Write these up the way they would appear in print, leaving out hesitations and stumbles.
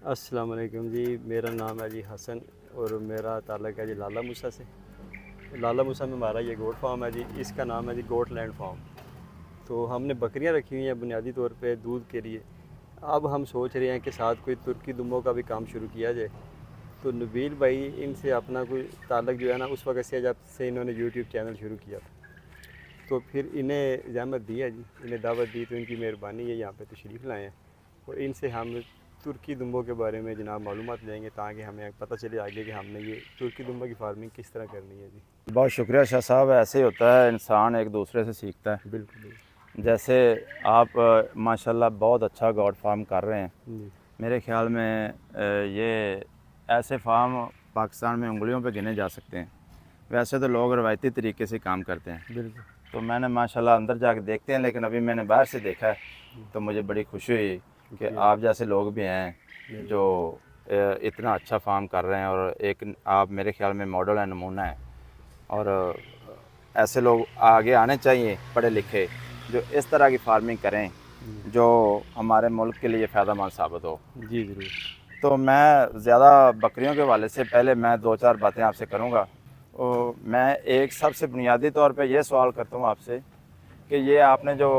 अस्सलाम वालेकुम जी। मेरा नाम है जी हसन और मेरा ताल्लुक़ है जी लाला मूसा से। लाला मूसा में हमारा ये गोट फार्म है जी, इसका नाम है जी गोट लैंड फार्म। तो हमने बकरियां रखी हुई हैं बुनियादी तौर पे दूध के लिए। अब हम सोच रहे हैं कि साथ कोई तुर्की दुम्बों का भी काम शुरू किया जाए। तो नबील भाई इनसे अपना कोई ताल्लुक़ जो है ना उस वक्त से जब से इन्होंने यूट्यूब चैनल शुरू किया था, तो फिर इन्हें ज़हमत दी है जी, इन्हें दावत दी तो इनकी मेहरबानी है, यहाँ पे तशरीफ़ लाए हैं और इनसे हम तुर्की दुम्बों के बारे में जनाब मालूमात लेंगे ताकि हमें पता चले आगे कि हमने ये तुर्की दुम्बों की फार्मिंग किस तरह करनी है जी। बहुत शुक्रिया शाह साहब। ऐसे ही होता है, इंसान एक दूसरे से सीखता है। बिल्कुल बिल्कुल। जैसे आप माशाल्लाह बहुत अच्छा गॉड फार्म कर रहे हैं। जी मेरे ख्याल में ये ऐसे फार्म पाकिस्तान में उंगलियों पे गिने जा सकते हैं। वैसे तो लोग रवायती तरीके से काम करते हैं, बिल्कुल। तो मैंने माशाल्लाह अंदर जाके देखते हैं, लेकिन अभी मैंने बाहर से देखा है तो मुझे बड़ी खुशी हुई कि शुक्रिया। आप जैसे लोग भी हैं जो इतना अच्छा फार्म कर रहे हैं, और एक आप मेरे ख्याल में मॉडल है, नमूना है। और ऐसे लोग आगे आने चाहिए पढ़े लिखे, जो इस तरह की फार्मिंग करें जो हमारे मुल्क के लिए फ़ायदेमंद साबित हो। जी ज़रूर। तो मैं ज़्यादा बकरियों के हवाले से पहले मैं 2-4 बातें आपसे करूँगा। मैं एक सबसे बुनियादी तौर पे ये सवाल करता हूँ आपसे कि ये आपने जो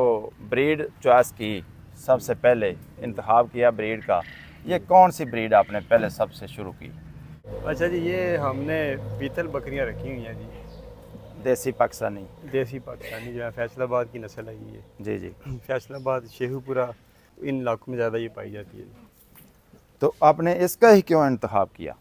ब्रीड चॉइस की, सबसे पहले इंतखाब किया ब्रीड का, ये कौन सी ब्रीड आपने पहले सबसे शुरू की? अच्छा जी, ये हमने बीतल बकरियां रखी हुई हैं जी, देसी पाकिस्तानी? देसी पाकिस्तानी जो है फैसलाबाद की नस्ल है ये। जी जी। फैसलाबाद, शेखुपुरा, इन इलाकों में ज़्यादा ये पाई जाती है। तो आपने इसका ही क्यों इंतखाब किया,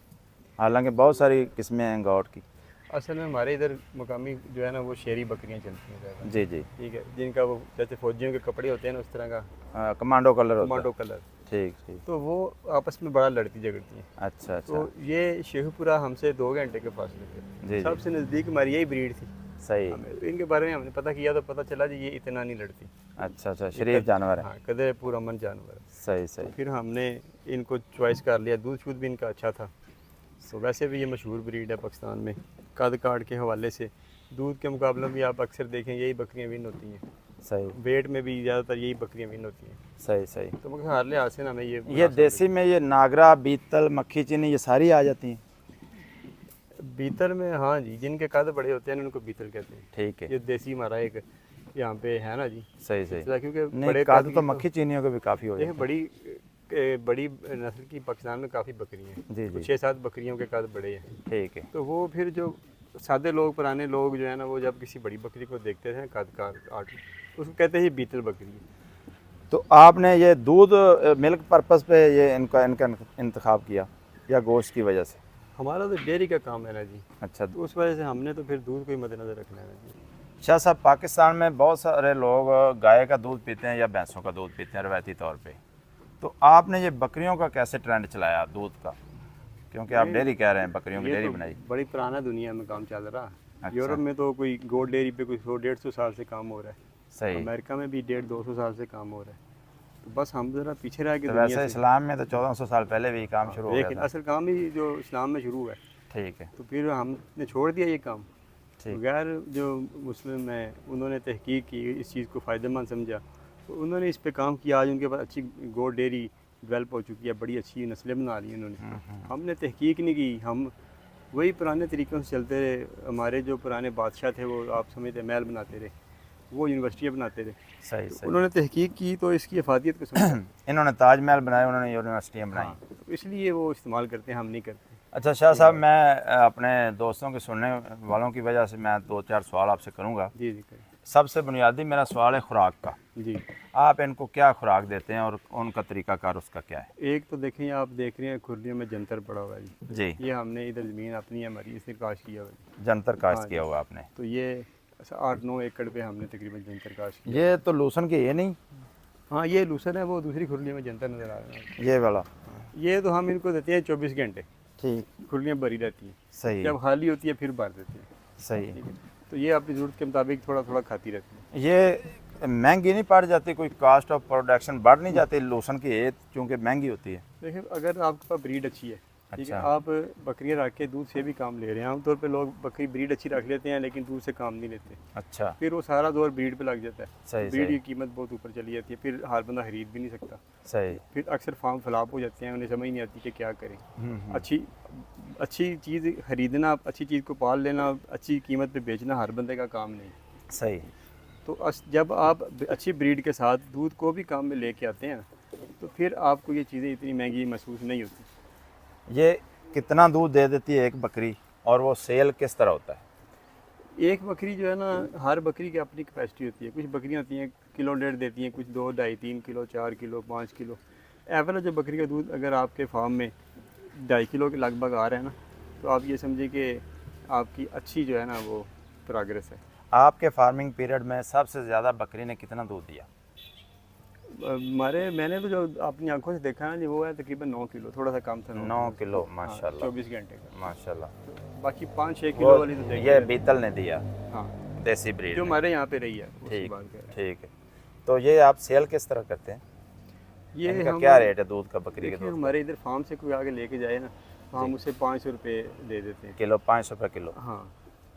हालांकि बहुत सारी किस्में हैं गौट की? असल में हमारे इधर मकामी जो है ना वो शेरी बकरियां चलती हैं ज़्यादा। जी जी। ठीक है, जिनका वो जैसे फौजियों के कपड़े होते हैं ना उस तरह का कमांडो कलर होता कमांडो है? कलर, ठीक ठीक। तो वो आपस में बड़ा लड़ती झगड़ती हैं। अच्छा अच्छा। तो ये शेखुपुरा हमसे 2 घंटे के फासले पे जी जी। सबसे नज़दीक हमारी यही ब्रीड थी। सही। हमें तो इनके बारे में हमने पता किया तो पता चला जी ये इतना नहीं लड़ती। अच्छा अच्छा, शरीफ जानवर है। हाँ, कदर पूरा अमन जानवर है। सही तो सही। फिर हमने इनको चॉइस कर लिया, दूध शूध भी इनका अच्छा था। तो वैसे भी ये मशहूर ब्रीड है पाकिस्तान में, कद काट के हवाले से दूध के मुकाबले भी आप अक्सर देखें यही बकरियां विन होती हैं। सही वेट में भी ज़्यादातर यही बकरियां विन होती हैं। सही सही। तो मगर हर लिहाज से ना हमें ये ये देसी में ये नागरा, बीतल, मक्खी चीनी, ये सारी आ जाती हैं? बीतल में, हाँ जी, जिनके कद बड़े होते हैं उनको बीतल कहते हैं। ठीक है। ये देसी हमारा एक यहाँ पे है ना जी। सही सही। क्योंकि नहीं, बड़े कद कद तो की मक्खी चीनियों के भी काफ़ी हो देखें जाते हैं। बड़ी नस्ल की पाकिस्तान में काफ़ी बकरियाँ हैं। जी तो जी। 6-7 बकरियों के कद बड़े हैं। ठीक है। तो वो फिर जो सादे लोग, पुराने लोग जो है ना, वो जब किसी बड़ी बकरी को देखते थे कद का आठ, उसको कहते हैं बीतल बकरी। तो आपने ये दूध मिल्क पर्पस पे ये इनका इनका इंतखाब किया या गोश्त की वजह से? हमारा तो डेयरी का काम है ना जी, अच्छा। तो उस वजह से हमने तो फिर दूध को ही मद्देनजर रखना है ना जी। शाह साहब, पाकिस्तान में बहुत सारे लोग गाय का दूध पीते हैं या भैंसों का दूध पीते हैं रवायती तौर पे, तो आपने ये बकरियों का कैसे ट्रेंड चलाया दूध का, क्योंकि आप डेयरी कह रहे हैं, बकरियों की ये डेयरी तो बनाई? बड़ी पुराना दुनिया में काम चल रहा है। अच्छा। यूरोप में तो कोई गोट डेयरी पे कोई 100-150 साल से काम हो रहा है। सही। अमेरिका में भी 150-200 साल से काम हो रहा है। तो बस हम ज़रा पीछे रह के तो दुनिया वैसे से। इस्लाम में तो 1400 साल पहले भी काम शुरू हो गया लेकिन था। असल काम ही जो इस्लाम में शुरू हुआ है, ठीक है। तो फिर हमने छोड़ दिया ये काम। ठीक। गैर जो मुस्लिम हैं उन्होंने तहकीक की, इस चीज़ को फ़ायदेमंद समझा, तो उन्होंने इस पे काम किया। आज उनके पास अच्छी गोट डेयरी डेवलप हो चुकी है, बड़ी अच्छी नस्लें बना ली उन्होंने। हमने तहकीक नहीं की, हम वही पुराने तरीक़ों से चलते रहे। हमारे जो पुराने बादशाह थे वो आप समझते महल बनाते रहे, वो यूनिवर्सिटियाँ बनाते रहे। सही तो सही। उन्होंने तहकीक की तो इसकी अफादियत को समझा। इन्होंने ताजमहल बनाए, उन्होंने यूनिवर्सिटियाँ बनाई। हाँ, तो इसलिए वो इस्तेमाल करते हैं, हम नहीं करते। अच्छा शाह साहब, मैं अपने दोस्तों के सुनने वालों की वजह से मैं 2-4 सवाल आपसे करूँगा। जी जी करें। सबसे बुनियादी मेरा सवाल है खुराक का। जी, आप इनको क्या खुराक देते हैं और उनका तरीक़ाकार उसका क्या है? एक तो देखें, आप देख रहे हैं खुर्लियों में जंतर पड़ा हुआ है जी। जी। ये हमने इधर ज़मीन अपनी है हमारी, इसने काश किया हुआ है। जंतर काश्त हाँ किया जी। होगा आपने? तो ये 8-9 एकड़ पे हमने तकरीबन जंतर काश किया। ये तो लूसन की, ये नहीं? हाँ, ये लूसन है, वो दूसरी खुरली में जंतर नज़र आ रहा है। ये वाला? ये तो हम इनको देते हैं 24 घंटे, ठीक। खुरलियाँ भरी रहती हैं। सही जब खाली होती है फिर भर देते हैं। सही। ठीक है, तो ये अपनी ज़रूरत के मुताबिक थोड़ा थोड़ा खाती रहती है। ये महंगी नहीं पड़ जाती, कोई कास्ट ऑफ प्रोडक्शन बढ़ नहीं जाती लूसन की, ये चूँकि महंगी होती है? देखिए, अगर आपके पास ब्रीड अच्छी है ठीक है, अच्छा। आप बकरियां रख के दूध से भी काम ले रहे हैं। आमतौर पे लोग बकरी ब्रीड अच्छी रख लेते हैं लेकिन दूध से काम नहीं लेते, अच्छा। फिर वो सारा दौर ब्रीड पे लग जाता है। सही ब्रीड सही की कीमत बहुत ऊपर चली जाती है, फिर हर बंदा खरीद भी नहीं सकता। सही। फिर अक्सर फार्म फ्लॉप हो जाते हैं, उन्हें समझ नहीं आती कि क्या करें। हम्म। अच्छी अच्छी चीज़ खरीदना, अच्छी चीज़ को पाल लेना, अच्छी कीमत पे बेचना हर बंदे का काम नहीं। सही। तो जब आप अच्छी ब्रीड के साथ दूध को भी काम में लेके आते हैं तो फिर आपको ये चीज़ें इतनी महंगी महसूस नहीं होती। ये कितना दूध दे देती है एक बकरी और वो सेल किस तरह होता है? एक बकरी जो है ना, हर बकरी की अपनी कैपेसिटी होती है। कुछ बकरियां होती हैं किलो डेढ़ देती हैं, कुछ 2, 2.5, 3 किलो, 4 किलो, 5 किलो। एवरेज बकरी का दूध अगर आपके फार्म में 2.5 किलो के लगभग आ रहा है ना, तो आप ये समझिए कि आपकी अच्छी जो है ना वो प्रोग्रेस है। आपके फार्मिंग पीरियड में सबसे ज़्यादा बकरी ने कितना दूध दिया? मैंने तो जो अपनी आंखों से देखा ना जी, वो है तकरीबन 9 किलो, थोड़ा सा कम था। 9 किलो, माशाल्लाह। 24 घंटे का। माशाल्लाह। बाकी 5-6 किलो वाली तो वो देखी ये है। बीतल ने दिया, हाँ, देसी ब्रीड जो ने। हमारे यहाँ पे रही है उसकी ठीक, बात कर रहे हैं। ठीक है। तो ये आप सेल किस तरह करते हैं? ये इनका हम क्या रेट है दूध का, बकरी के देखिए, दूध हमारे इधर फार्म से कोई आगे लेके जाए ना, तो हम जी। उसे 500 रुपये दे देते हैं। किलो 500 रुपये किलो? हाँ,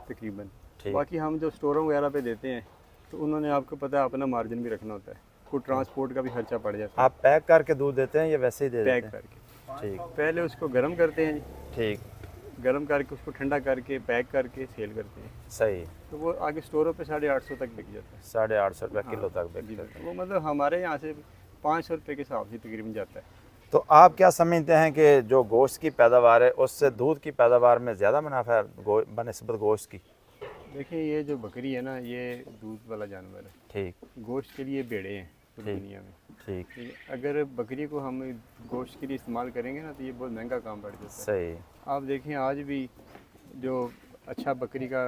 तकरीबन। ठीक। बाकी हम जो स्टोरों वगैरह पे देते हैं तो उन्होंने, आपको पता है, अपना मार्जिन भी रखना होता है, कोई ट्रांसपोर्ट का भी खर्चा पड़ जाता है। आप पैक करके दूध देते हैं या वैसे ही दे पैक देते हैं? करके ठीक पहले उसको गर्म करते हैं जी, ठीक। गर्म करके उसको ठंडा करके पैक करके सेल करते हैं। सही। तो वो आगे स्टोरों पे 850 तक बिक जाता है। 850 रुपये किलो हाँ, तक जी, बिकता है। वो मतलब हमारे यहाँ से 500 रुपये के हिसाब से तकरीबन जाता है। तो आप क्या समझते हैं कि जो गोश्त की पैदावार है उससे दूध की पैदावार में ज़्यादा मुनाफा है बनिस्बत गोश्त की? देखिए, ये जो बकरी है ना, ये दूध वाला जानवर है। ठीक गोश्त के लिए भेड़े हैं पूरी ठीक। दुनिया में। ठीक। ठीक है, अगर बकरी को हम गोश्त के लिए इस्तेमाल करेंगे ना, तो ये बहुत महंगा काम पड़ जाता है। सही। आप देखें, आज भी जो अच्छा बकरी का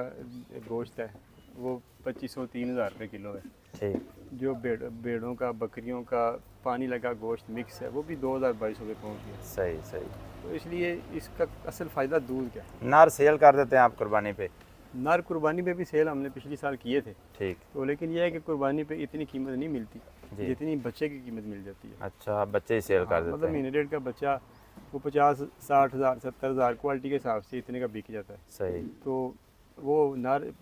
गोश्त है वो 2500-3000 रुपये किलो है। ठीक। जो भेड़ों का, बकरियों का पानी लगा गोश्त मिक्स है, वो भी 2000-2200 पे पहुँच गया। सही सही। तो इसलिए इसका असल फ़ायदा दूध का है। नर सेल कर देते हैं आप कुर्बानी पे? नर कुर्बानी पे भी सेल हमने पिछले साल किए थे, ठीक। तो लेकिन यह है कि कुर्बानी पे इतनी कीमत नहीं मिलती जी। जितनी बच्चे की कीमत मिल जाती है। अच्छा, बच्चे ही सेल कर हाँ, देते मतलब हैं। महीने डेढ़ का बच्चा वो 50-60 हज़ार 70 हज़ार क्वालिटी के हिसाब से इतने का बिक जाता है। सही। तो वो नर,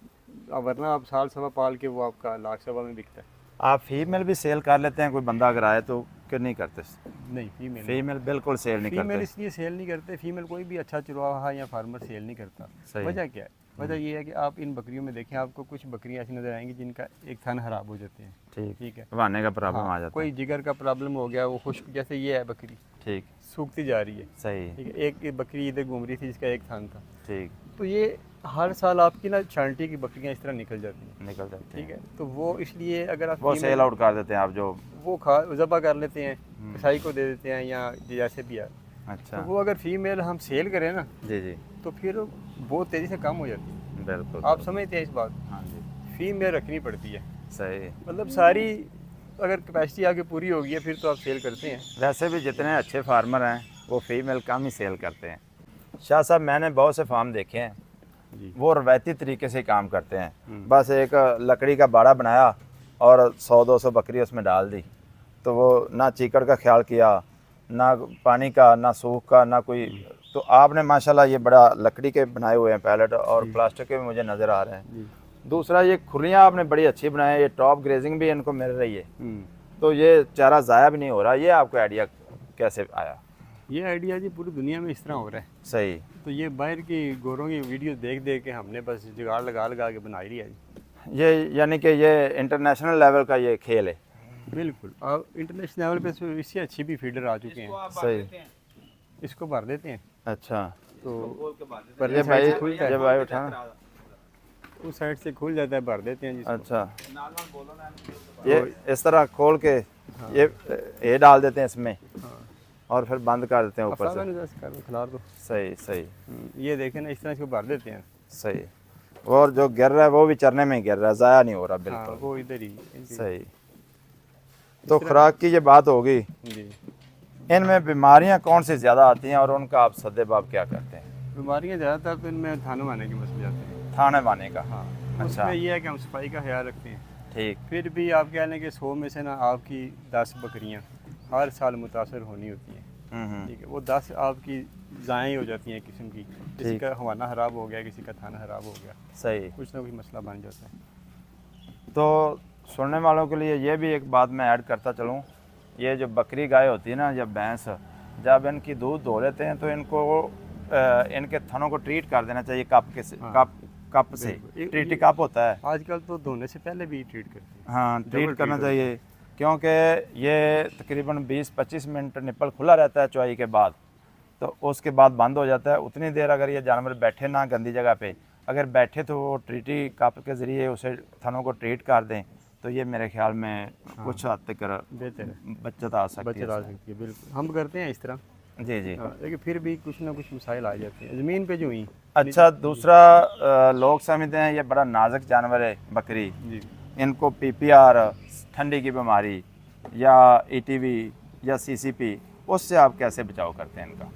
वरना आप साल सवा पाल के वो आपका लाख सवा में बिकता है। आप फीमेल भी सेल कर लेते हैं, कोई बंदा अगर आए तो? क्यों नहीं करते? नहीं, फीमेल फीमेल बिल्कुल सेल नहीं फीमेल करते। इसलिए सेल नहीं करते, फीमेल कोई भी अच्छा चुराहा या फार्मर सेल नहीं करता। सही। वजह क्या है? वजह ये है कि आप इन बकरियों में देखें, आपको कुछ बकरियां ऐसी नज़र आएंगी जिनका एक थन खराब हो जाते हैं। ठीक। ठीक है, वाने का प्रॉब्लम हाँ, आ जाता कोई है। जिगर का प्रॉब्लम हो गया, वो खुश्क, जैसे ये है बकरी ठीक। सूखती जा रही है। सही। ठीक है, एक बकरी इधर घूम रही थी जिसका एक थान था। ठीक। तो ये हर साल आपकी ना छांटी की बकरियां इस तरह निकल जाती हैं। निकल जाते ठीक हैं। है, तो वो इसलिए अगर आप वो female- सेल आउट कर देते हैं आप जो? वो ज़बा कर लेते हैं, कसाई को दे देते हैं या जैसे भी है। अच्छा। तो वो अगर फीमेल हम सेल करें ना, जी जी तो फिर बहुत तेज़ी से कम हो जाती है। बिल्कुल। आप समझते हैं इस बात? हाँ जी। फीमेल रखनी पड़ती है। सही। मतलब सारी अगर कैपेसिटी आगे पूरी होगी है, फिर तो आप सेल करते हैं। वैसे भी जितने अच्छे फार्मर हैं वो फीमेल कम ही सेल करते हैं। शाह साहब, मैंने बहुत से फार्म देखे हैं, जी। वो रवायती तरीके से काम करते हैं। हम्म। बस एक लकड़ी का बाड़ा बनाया और 100-200 बकरी उसमें डाल दी, तो वो ना चीकड़ का ख्याल किया, ना पानी का, ना सूख का, ना कोई। तो आपने माशाल्लाह ये बड़ा लकड़ी के बनाए हुए हैं पैलेट, और प्लास्टिक के भी मुझे नज़र आ रहे हैं। जी। दूसरा, ये खुलियाँ आपने बड़ी अच्छी बनाई है, ये टॉप ग्रेजिंग भी इनको मिल रही है, हम्म। तो ये चारा ज़ाया भी नहीं हो रहा। ये आपको आइडिया कैसे आया? ये आइडिया जी पूरी दुनिया में इस तरह हो रहा है। सही। तो ये बाहर की गोरों की वीडियो देख देख के हमने बस जुगाड़ लगा लगा के बना ही लिया जी। ये यानी कि ये इंटरनेशनल लेवल का ये खेल है? बिल्कुल। अब इंटरनेशनल लेवल पे तो इससे अच्छी भी फीडर आ चुके हैं। सही। इसको भर देते हैं, अच्छा। तो ये परले भाई, साइड से खुलता ये है, भाई उठाना। उस साइड से खुल जाता है, भर देते हैं जिसको। अच्छा, ये इस तरह खोल के ये डाल देते हैं इसमें, हाँ। और फिर बंद कर देते हैं ऊपर अफसाना से। ने जैसे कर खिला दो। सही सही ये देखें ना, इस तरह इसको भर देते हैं। सही। और जो गिर रहा है वो भी चरने में ही गिर रहा है, ज़ाया नहीं हो रहा हाँ, बिल्कुल। वो इधर ही सही। तो खुराक की ये बात होगी, जी। इनमें बीमारियां कौन सी ज़्यादा आती हैं और उनका आप सद्देबाब क्या करते हैं? बीमारियाँ ज़्यादातर तो इनमें थाने वाने के मसले आते हैं। थाने वाने का? हाँ। अच्छा। उसमें ये है कि हम सफाई का ख्याल रखते हैं। ठीक। फिर भी आप कह लें कि 100 में से ना आपकी 10 बकरियां हर साल मुतासर होनी होती हैं। ठीक है, वो 10 आपकी ज़ाएँ हो जाती हैं किस्म की। किसी ठीक। का हवाना ख़राब हो गया, किसी का थाना ख़राब हो गया, सही। कुछ ना कुछ मसला बन जाता है। तो सुनने वालों के लिए ये भी एक बात मैं ऐड करता चलूँ, ये जो बकरी गाय होती है ना या भैंस, जब इनकी दूध धो लेते हैं तो इनको इनके थनों को ट्रीट कर देना चाहिए कप के से, हाँ, कप से। बिल्कुल। ट्रीटी कप होता है। आजकल तो धोने से पहले भी ट्रीट करते हैं। हाँ, डबल ट्रीट करना ट्रीट होता है। चाहिए, क्योंकि ये तकरीबन 20-25 मिनट निप्पल खुला रहता है चुआई के बाद, तो उसके बाद बंद हो जाता है। उतनी देर अगर ये जानवर बैठे ना गंदी जगह पे, अगर बैठे तो वो ट्रीटी कप के ज़रिए उसे थनों को ट्रीट कर दें तो ये मेरे ख्याल में कुछ हद तक बेहतर है, बचत आ सकती बचत आ है। सकती है। बिल्कुल, हम करते हैं इस तरह। जी जी। हाँ, लेकिन फिर भी कुछ ना कुछ मसाइल आ जाते हैं ज़मीन पे जो हुई। अच्छा, दूसरा लोग समझते हैं ये बड़ा नाजुक जानवर है बकरी, जी, इनको पीपीआर, ठंडी की बीमारी या ईटीवी या सीसीपी, उससे आप कैसे बचाव करते हैं इनका?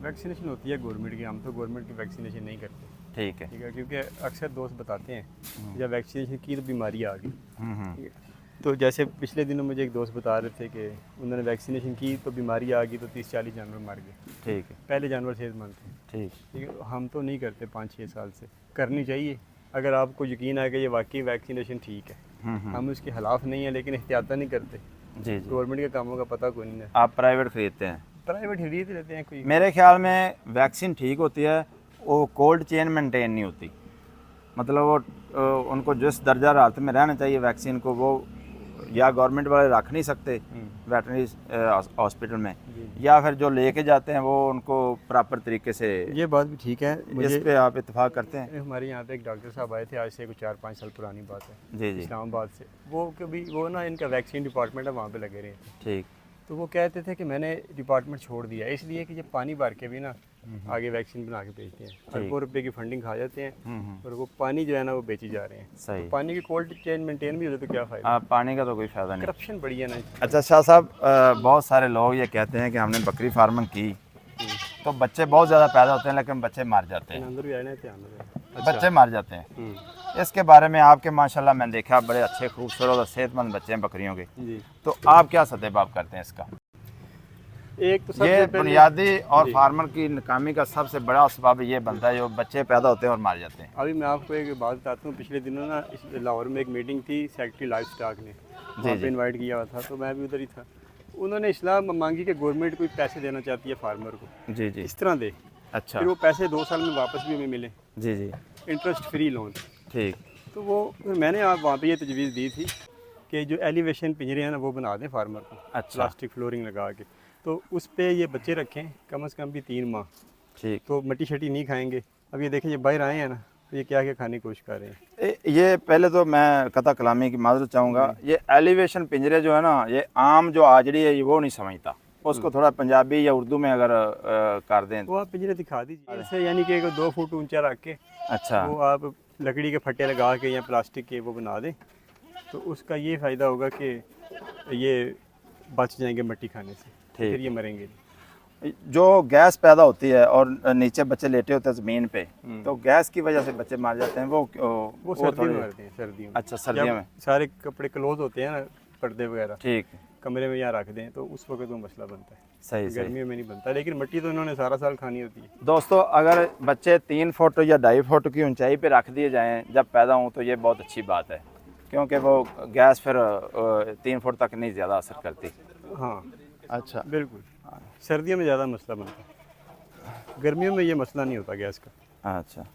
वैक्सीनेशन होती है गवर्नमेंट की, हम तो गवर्नमेंट की वैक्सीनेशन नहीं करते। ठीक है। ठीक है, क्योंकि अक्सर दोस्त बताते हैं जब वैक्सीनेशन की तो बीमारी आ गई। ठीक है, तो जैसे पिछले दिनों मुझे एक दोस्त बता रहे थे कि उन्होंने वैक्सीनेशन की तो बीमारी आ गई तो 30-40 जानवर मर गए। ठीक है। पहले जानवर सेहतमंद थे। ठीक। ठीक है, हम तो नहीं करते 5-6 साल से। करनी चाहिए अगर आपको यकीन है कि ये वाकई वैक्सीनेशन ठीक है। हम उसके खिलाफ नहीं है, लेकिन एहतियात नहीं करते। जी जी। गवर्नमेंट के कामों का पता कोई नहीं है, आप प्राइवेट खरीदते हैं? प्राइवेट खरीद लेते हैं कोई। मेरे ख्याल में वैक्सीन ठीक होती है, वो कोल्ड चेन मेंटेन नहीं होती, मतलब वो उनको जिस दर्जा हालत में रहना चाहिए वैक्सीन को, वो या गवर्नमेंट वाले रख नहीं सकते वेटरनरी हॉस्पिटल में, या फिर जो लेके जाते हैं वो उनको प्रॉपर तरीके से। ये बात भी ठीक है। इस पे आप इत्तेफाक करते हैं? हमारे यहाँ पे एक डॉक्टर साहब आए थे, आज से कुछ 4-5 साल पुरानी बात है, जी जी। इस्लामाबाद से। वो कभी वो ना इनका वैक्सीन डिपार्टमेंट है, वहाँ पे लगे रहे थे। ठीक। तो वो कहते थे कि मैंने डिपार्टमेंट छोड़ दिया इसलिए कि ये पानी भर के भी ना आगे वैक्सीन बना के बेचते हैं, अरबों रुपए की फंडिंग खा जाते हैं और वो पानी जो है ना वो बेची जा रहे हैं। सही। तो पानी की कोल्ड चेन मेंटेन भी होती तो क्या फ़ायदा? पानी का तो कोई फ़ायदा नहीं। करप्शन बड़ी है ना। अच्छा शाह साहब, बहुत सारे लोग ये कहते हैं कि हमने बकरी फार्मिंग की तो बच्चे बहुत ज़्यादा पैदा होते हैं लेकिन बच्चे मर जाते हैं, अंदर भी आना ध्यान में। बच्चे मर जाते हैं। इसके बारे में आपके माशाल्लाह मैंने देखा बड़े अच्छे खूबसूरत और सेहतमंद बच्चे हैं बकरियों के, जी। तो आप क्या सदेबाब करते हैं इसका? एक तो ये सबसे पहले बुनियादी और फार्मर की नाकामी का सबसे बड़ा सबब ये बनता है जो बच्चे पैदा होते हैं और मर जाते हैं। अभी मैं आपको एक बात बताता हूँ, पिछले दिनों ना लाहौर में एक मीटिंग थी सेक्रेटरी लाइफ स्टॉक ने, वहाँ पे इनवाइट किया हुआ था, तो मैं भी उधर ही था। उन्होंने इस्लाम मांगी कि गवर्नमेंट कोई पैसे देना चाहती है फार्मर को, जी जी। इस तरह दे, अच्छा। फिर वो पैसे 2 साल में वापस भी हमें मिले, जी जी। Interest free loan. ठीक। तो वो फिर मैंने आप वहाँ पे ये तजवीज़ दी थी कि जो एलिवेशन पिंजरे हैं ना वो बना दें फार्मर को, अच्छा। प्लास्टिक फ्लोरिंग लगा के, तो उस पर ये बच्चे रखें कम से कम भी 3 माह, ठीक। तो मट्टी शट्टी नहीं खाएंगे। अब ये देखें ये बाहर आए हैं ना, तो ये क्या क्या खाने की कोशिश कर रहे हैं। ये पहले तो मैं कथा कलामी की माजरत चाहूँगा, ये एलिवेशन पिंजरे जो है ना, ये आम जो आजड़ी है ये वो नहीं समझता, उसको थोड़ा पंजाबी या उर्दू में अगर कर दें वो आप पिंजरे दिखा दीजिए इससे, यानी कि 2 फुट ऊंचा रख के, अच्छा। वो आप लकड़ी के फट्टे लगा के या प्लास्टिक के वो बना दें, तो उसका ये फ़ायदा होगा कि ये बच जाएंगे मट्टी खाने से, फिर ये मरेंगे नहीं। जो गैस पैदा होती है और नीचे बच्चे लेटे होते हैं ज़मीन पे, तो गैस की वजह से बच्चे मार जाते हैं, वो सर्दियों में मरते हैं, सर्दियों में। अच्छा, सर्दियों में सारे कपड़े क्लोज होते हैं ना, पर्दे वगैरह ठीक कमरे में यहाँ रख दें तो उस वक्त वो मसला बनता है। सही। गर्मियों में नहीं बनता, लेकिन मट्टी तो इन्होंने सारा साल खानी होती है। दोस्तों, अगर बच्चे 3 फुट या 2.5 फुट की ऊंचाई पे रख दिए जाएं जब पैदा हों तो ये बहुत अच्छी बात है, क्योंकि वो गैस फिर 3 फुट तक नहीं ज़्यादा असर करती। हाँ अच्छा, बिल्कुल, सर्दियों में ज़्यादा मसला बनता है, गर्मियों में ये मसला नहीं होता गैस का। अच्छा।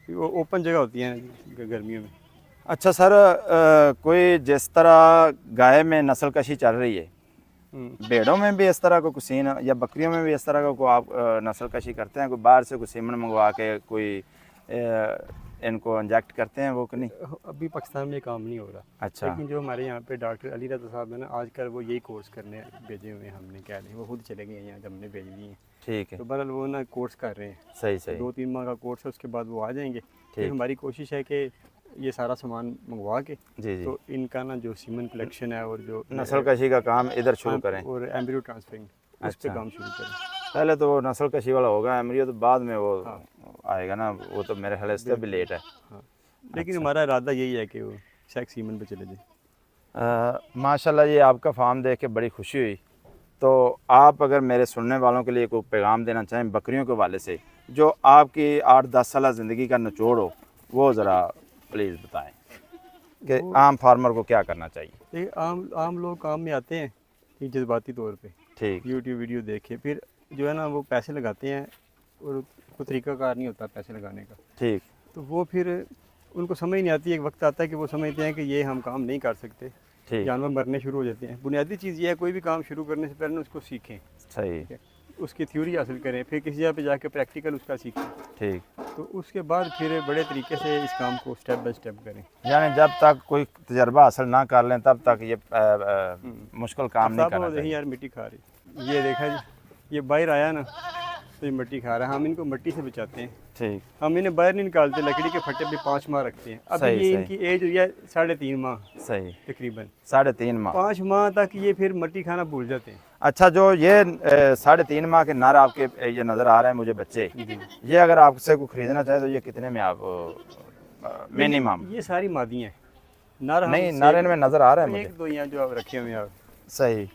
वो ओपन जगह होती है गर्मियों में। अच्छा सर, कोई जिस तरह गाय में नस्ल कशी चल रही है, भेड़ों में भी इस तरह को कुछ सीन या बकरियों में भी इस तरह को आप नस्ल कशी करते हैं? कोई बाहर से कुछ सीमन मंगवा के कोई इनको इंजेक्ट करते हैं वो कि नहीं? अभी पाकिस्तान में ये काम नहीं हो रहा। अच्छा। लेकिन जो हमारे यहाँ पे डॉक्टर अली रज़ा साहब है ना, आजकल वो यही कोर्स करने भेजे हुए हैं हमने, क्या नहीं वो खुद चले गए हैं यहाँ, जब हमने भेज दिए हैं। ठीक है। तो बहरहाल वो ना कोर्स कर रहे हैं, सही सही। 2-3 माह का कोर्स है, उसके बाद वो आ जाएंगे। फिर हमारी कोशिश है कि ये सारा सामान मंगवा के जी जी, तो इनका ना जो सीमन कलेक्शन है और जो नस्ल कशी का काम इधर शुरू करें और एम्ब्रियो ट्रांसफरिंग उस पर अच्छा। काम शुरू करें। पहले तो वो नस्ल कशी वाला होगा, एम्ब्रियो तो बाद में वो आएगा ना, वो तो मेरे ख्याल से भी लेट है। हाँ, लेकिन हमारा इरादा यही है कि वो सेक्स सीमन पे चले जाए। माशाल्लाह, ये आपका फार्म देख के बड़ी खुशी हुई तो आप अगर मेरे सुनने वालों के लिए कोई पैगाम देना चाहें बकरियों के हवाले से, जो आपकी 8-10 साल ज़िंदगी का निचोड़ हो, वो ज़रा प्लीज़ बताएं कि आम फार्मर को क्या करना चाहिए। देखिए आम लोग काम में आते हैं कि जज्बाती तौर पे ठीक यूट्यूब वीडियो देख के फिर जो है ना वो पैसे लगाते हैं और कोई तरीक़ाकार नहीं होता पैसे लगाने का। ठीक तो वो फिर उनको समझ नहीं आती। एक वक्त आता है कि वो समझते हैं कि ये हम काम नहीं कर सकते, ठीक जानवर मरने शुरू हो जाते हैं। बुनियादी चीज़ ये है कोई भी काम शुरू करने से पहले उसको सीखें, सही ठीक है, उसकी थ्योरी हासिल करें, फिर किसी जगह पे जाके प्रैक्टिकल उसका सीखें, ठीक। तो उसके बाद फिर बड़े तरीके से इस काम को स्टेप बाय स्टेप करें। यानी जब तक कोई तजर्बा हासिल ना कर लें तब तक ये मुश्किल काम नहीं करना देखिए चाहिए। यार मिट्टी खा रही, ये देखा जी, ये बाहर आया ना तो ये मिट्टी खा रहा है। हम इनको मिट्टी से बचाते हैं, ठीक हम इन्हें बाहर नहीं निकालते, लकड़ी के फट्टे पे 5 माह रखते हैं। अभी सही, ये सही। इनकी एज हुई है 3.5 माह सही, तकरीबन। 3.5 माह। 5 माह तक ये फिर मिट्टी खाना भूल जाते हैं। अच्छा, जो ये 3.5 माह के नर आपके ये नज़र आ रहे हैं मुझे बच्चे, ये अगर आपसे कोई ख़रीदना चाहे तो ये कितने में आप मिनिमम? ये सारी मादी हैं, नर हम नहीं, से- नर इनमें नज़र आ रहे हैं एक मुझे। दो यहाँ जो आप रखे हुए हैं आप। सही,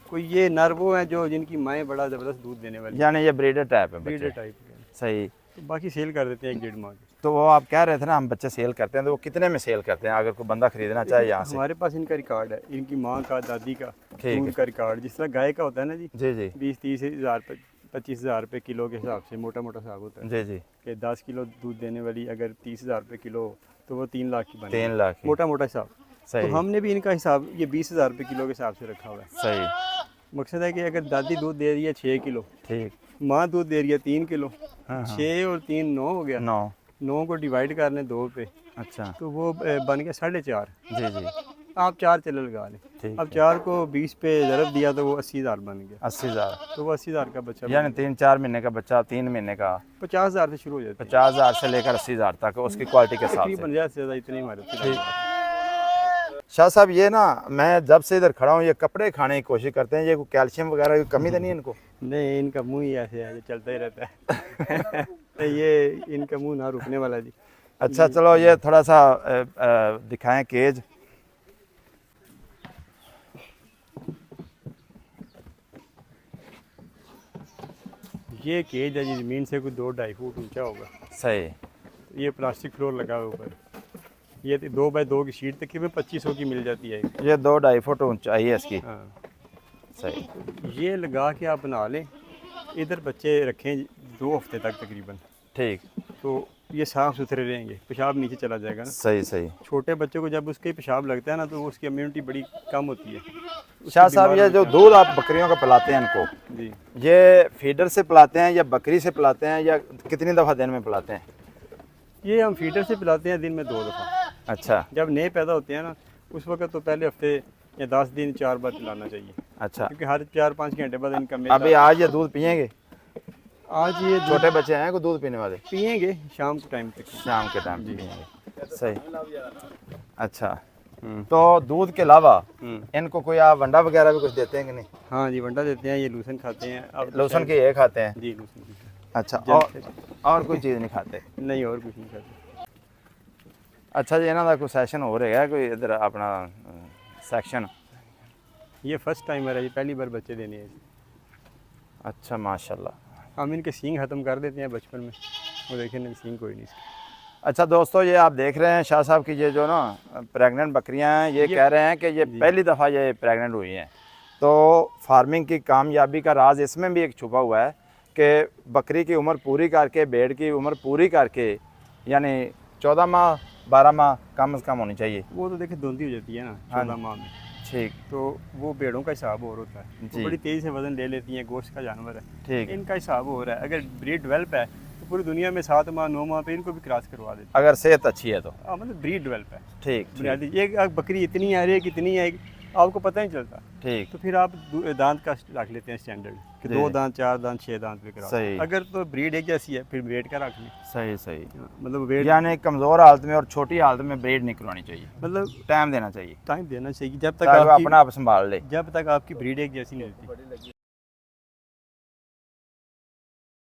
कोई ये नर वो हैं जो जिनकी माएँ बड़ा ज़बरदस्त दूध देने वाली, यानी ये ब्रीडर टाइप है ब्रीडर बच्चे। टाइप के हैं। सही। तो बाकी सेल कर देते हैं 1-1.5 माह के। तो वो आप कह रहे थे ना हम बच्चे सेल करते हैं, तो वो कितने में सेल करते हैं अगर कोई बंदा खरीदना चाहे यहाँ से? हमारे पास इनका रिकॉर्ड है, इनकी माँ का, दादी का ठीक दूध है। का रिकॉर्ड, जिस तरह गाय का होता है ना जी, जी जी 20-30 हज़ार 25 हज़ार रुपये किलो के हिसाब से मोटा मोटा हिसाब होता है जी जी। कि 10 किलो दूध देने वाली अगर 30 हज़ार रुपये किलो हो तो वो 3 लाख की बने, 3 लाख की। मोटा मोटा हिसाब। तो सही हमने भी इनका हिसाब ये 20 हज़ार रुपये किलो के हिसाब से रखा हुआ है। सही। मकसद है कि अगर दादी दूध दे रही है 6 किलो, ठीक। माँ दूध दे रही है 3 किलो, हाँ, 6 और 3 9 हो गया, 9। 9 को डिवाइड कर लें 2 पे, अच्छा। तो वो बन गया 4.5। जी जी आप 4 चले लगा लें, ठीक अब है। 4 को 20 पे ज़रब दिया तो वो 80 हज़ार बन गया। 80,000 तो वो 80 हज़ार का बच्चा यानी 3-4 महीने का बच्चा, 3 महीने का 50 हज़ार से शुरू हो जाता है 50,000 से लेकर 80,000 तक उसकी क्वालिटी के हिसाब से। तकरीबन, ज़्यादा से ज़्यादा इतनी हमारे। शाह साहब, ये ना मैं जब से इधर खड़ा हूँ ये कपड़े खाने की कोशिश करते हैं, ये कोई कैल्शियम वगैरह की कमी तो नहीं है इनको? नहीं, इनका मुंह ही ऐसे है, ये चलता ही रहता है। तो ये इनका मुंह ना रुकने वाला जी। अच्छा चलो, ये थोड़ा सा दिखाएं केज। ये केज है जी, ज़मीन से कोई 2-2.5 फुट ऊंचा होगा। सही। ये प्लास्टिक फ्लोर लगा हुआ ऊपर। ये 2 बाय 2 की शीट तकरीबन 2500 की मिल जाती है। ये 2-2.5 फुट ऊंचाई है इसकी। हाँ, सही। ये लगा के आप बना लें, इधर बच्चे रखें 2 हफ्ते तक तकरीबन, ठीक। तो ये साफ़ सुथरे रहेंगे, पेशाब नीचे चला जाएगा ना। सही सही। छोटे बच्चों को जब उसके पेशाब लगता है ना तो उसकी इम्यूनिटी बड़ी कम होती है। उसकी शाह साहब, बीमार ये जो होता दूध आप बकरियों का पिलाते हैं इनको, है। जी, ये फीडर से पिलाते हैं या बकरी से पिलाते हैं या कितनी दफ़ा दिन में पिलाते हैं? ये हम फीडर से पिलाते हैं दिन में 2 दफ़ा। अच्छा जब नए पैदा होते हैं ना उस वक्त तो पहले हफ्ते या 10 दिन 4 बार पिलाना चाहिए, अच्छा। क्योंकि हर 4-5 घंटे बाद इनका मेदा। अभी आज ये दूध पियेंगे? आज ये दूध छोटे बच्चे हैं को दूध पीने वाले? पियेंगे शाम के टाइम तक। शाम के टाइम पियेंगे। सही। अच्छा, तो दूध के अलावा इनको कोई आप वंडा वगैरह भी कुछ देते हैं कि नहीं? हाँ जी, वंडा देते हैं, ये लूसन खाते हैं। अब लहसुन के ये खाते हैं? जी, लूसन की। अच्छा, जब और कोई चीज़ नहीं खाते? नहीं, और कुछ नहीं खाते। अच्छा जी, इन्हों का कोई सैशन हो रहा है कोई इधर अपना सैक्शन? ये फर्स्ट टाइमर है, ये पहली बार बच्चे देने हैं। अच्छा, माशाल्लाह। हम इनके सींग ख़त्म कर देते हैं बचपन में, वो देखें ना सींग कोई नहीं इसके। अच्छा दोस्तों, ये आप देख रहे हैं शाह साहब की ये जो ना प्रेग्नेंट बकरियां हैं, ये कह रहे हैं कि ये पहली दफ़ा ये प्रेग्नेंट हुई हैं। तो फार्मिंग की कामयाबी का राज इसमें भी एक छुपा हुआ है कि बकरी की उम्र पूरी करके, भेड़ की उम्र पूरी करके, यानी 14 माह 12 माह कम से कम होनी चाहिए। वो तो देखिए धुंधी हो जाती है ना 14 माह में, ठीक। तो वो भेड़ों का हिसाब और होता है, जी। वो बड़ी तेज़ी से वज़न ले लेती हैं, गोश्त का जानवर है। ठीक। इनका हिसाब हो रहा है, अगर ब्रीड डेवलप है तो पूरी दुनिया में 7 माह 9 माह पे इनको भी क्रॉस करवा देते अगर सेहत अच्छी है तो। हैं। मतलब ब्रीड डेवलप है। ठीक बुनियादी ये बकरी इतनी है, रेक इतनी है, आपको पता नहीं चलता। ठीक। तो फिर आप दांत का रख लेते हैं स्टैंडर्ड कि जी। 2 दांत 4 दांत 6 दांत पे करा। सही। अगर तो ब्रीड एक जैसी है फिर वेट का रख लें। सही सही। मतलब वेट यानी कमज़ोर हालत में और छोटी हालत में ब्रीड नहीं करवानी चाहिए, मतलब टाइम देना चाहिए टाइम देना चाहिए जब तक ताकि वो आपकी अपना आप संभाल ले। जब तक आपकी ब्रीड एक जैसी नहीं होती।